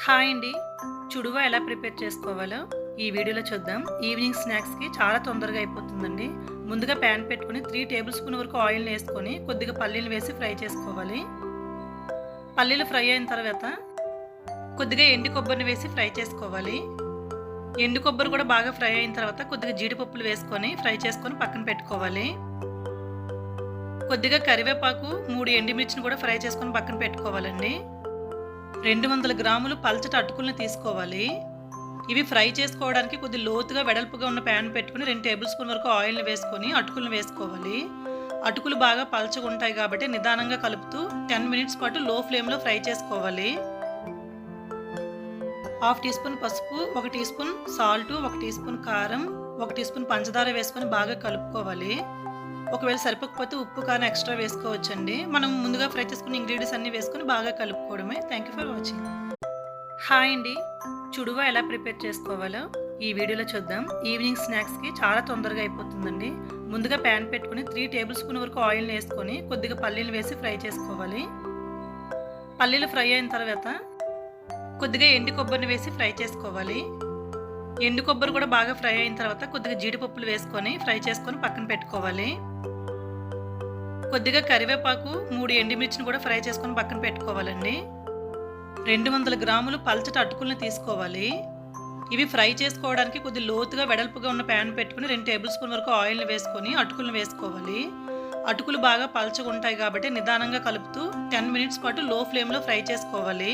Hi అండి. చుడువా ఎలా ప్రిపేర్ చేసుకోవాలో ఈ వీడియోలో చూద్దాం. ఈవినింగ్ స్నాక్స్‌కి చాలా తొందరగా అయిపోతుందండి. ముందుగా ప్యాన్ పెట్టుకొని 3 టేబుల్ స్పూన్ వరకు ఆయిల్‌ని వేసుకొని కొద్దిగా పల్లీలు వేసి ఫ్రై చేసుకోవాలి. పల్లీలు ఫ్రై అయిన తర్వాత కొద్దిగా ఎండు కొబ్బరిని వేసి ఫ్రై చేసుకోవాలి. ఎండు కొబ్బరి కూడా బాగా ఫ్రై అయిన తర్వాత కొద్దిగా జీడిపప్పులు వేసుకొని ఫ్రై చేసుకొని పక్కన పెట్టుకోవాలి. కొద్దిగా కరివేపాకు, 3 ఎండుమిర్చిని కూడా ఫ్రై చేసుకొని పక్కన పెట్టుకోవాలండి. 200 గ్రాములు పల్చటి అటుకులను తీసుకోవాలి. ఇవి ఫ్రై చేసుకోవడానికి కొద్ది లోతుగా వెడల్పుగా ఉన్న ప్యాన్ పెట్టుకుని 2 టేబుల్ స్పూన్ వరకు ఆయిల్ని వేసుకొని అటుకులను వేసుకోవాలి. అటుకులు బాగా పల్చగా ఉంటాయి కాబట్టి నిదానంగా కలుపుతూ 10 మినిట్స్ పాటు లో ఫ్లేమ్లో ఫ్రై చేసుకోవాలి. 1/2 టీ స్పూన్ పసుపు, 1 teaspoon salt, 1 teaspoon కారం, 1 టీ స్పూన్ పంచదార వేసుకొని బాగా కలుపుకోవాలి. ఒకవేళ సరిపోకపోతే ఉప్పు కారం ఎక్స్ట్రా వేసుకోవచ్చండి. మనం ముందుగా ఫ్రై చేసుకున్న ఇంగ్రీడియంట్స్ అన్నీ వేసుకొని బాగా కలుపుకోవడమే. Thank you for watching. Hi అండి. చుడువా ఎలా ప్రిపేర్ చేసుకోవాలో ఈ వీడియోలో చూద్దాం. ఈవినింగ్ స్నాక్స్కి చాలా తొందరగా అయిపోతుందండి. ముందుగా ప్యాన్ పెట్టుకుని 3 టేబుల్ స్పూన్ వరకు ఆయిల్ని వేసుకొని కొద్దిగా పల్లీలు వేసి ఫ్రై చేసుకోవాలి. పల్లీలు ఫ్రై అయిన తర్వాత కొద్దిగా ఎండు కొబ్బరిని వేసి ఫ్రై చేసుకోవాలి. ఎండు కొబ్బరి కూడా బాగా ఫ్రై అయిన తర్వాత కొద్దిగా జీడిపప్పులు వేసుకొని ఫ్రై చేసుకొని పక్కన పెట్టుకోవాలి. కొద్దిగా కరివేపాకు, 3 ఎండుమిర్చిని కూడా ఫ్రై చేసుకొని పక్కన పెట్టుకోవాలండి. 200 గ్రాములు పల్చటి అటుకులను తీసుకోవాలి. ఇవి ఫ్రై చేసుకోవడానికి కొద్ది లోతుగా వెడల్పుగా ఉన్న ప్యాన్ పెట్టుకుని 2 టేబుల్ స్పూన్ వరకు ఆయిల్ని వేసుకొని అటుకులను వేసుకోవాలి. అటుకులు బాగా పల్చగా ఉంటాయి కాబట్టి నిదానంగా కలుపుతూ 10 మినిట్స్ పాటు లో ఫ్లేమ్లో ఫ్రై చేసుకోవాలి.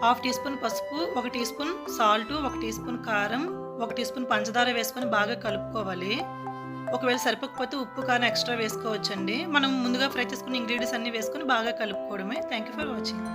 1/2 టీ స్పూన్ పసుపు, 1 teaspoon salt, 1 teaspoon కారం, 1 టీ స్పూన్ పంచదార వేసుకొని బాగా కలుపుకోవాలి. ఒకవేళ సరిపోకపోతే ఉప్పు కారం ఎక్స్ట్రా వేసుకోవచ్చండి. మనం ముందుగా ఫ్రై చేసుకున్న ఇంగ్రీడియంట్స్ అన్నీ వేసుకొని బాగా కలుపుకోవడమే. Thank you for watching.